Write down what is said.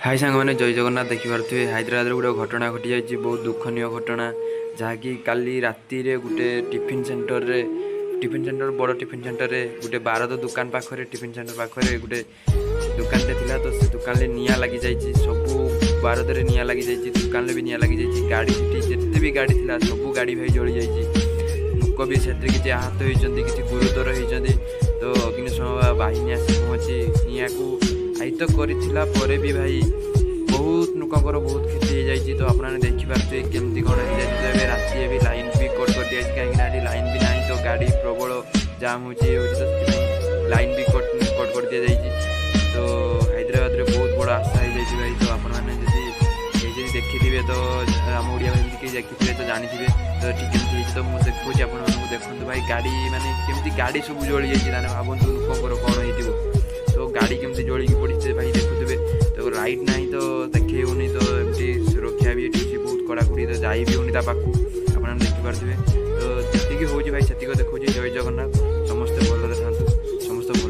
हाय सांग मैंने जय जगन्नाथ देखिपे हैदराबाद गोटे घटना घटी जाइए बहुत दुखनीय घटना जहाँकि काली राति गोटे टिफिन सेंटर बड़ टिफिन सेंटर रे गोटे बारद दुकान पाखे टिफिन सेंटर पाखे गोटे दुकानटे थिला तो से दुकान में निआं लगी जाइए सबू बारद रे निआं लगी जाइए दुकान में भी निआं लगी जाइए गाड़ी सीटी जिते भी गाड़ी थिला सबू गाड़ी भाई जली जाइए लोक भी से किसी आहत होती किसी गुरुतर होती तो अग्निशम बाहिनी आसी पहुँची निआँ को आयत्त कर भी भाई बहुत लोकर बहुत क्षति हो जाए तो आपने देखिपे केमती कौन हो जाए राति भी लाइन भी कट कर दिया कहीं लाइन भी ना तो गाड़ी प्रबल जाम हो तो लाइन भी कट कर दि जाए तो हैदराबाद में बहुत बड़ा आशा हो जाए भाई तो आपने देखिथे तो आम ओडिया भाई किए देखिथे तो जानी तो ठीक है तो मुझे देखुच आप देखते भाई गाड़ी माने केमती गाड़ी सब जली जाए भावतु लोकर कौन हो तो गाड़ी केमती जलिकी पड़ी भाई देखुथे तो लाइट ना तो देखे होनी तो एमती सुरक्षा भी ये बहुत कड़ाकड़ी तो जाई भी होनी पाखु आपने देखिपे तो जी हो भाई से देखो जय जगन्नाथ समस्ते भल था।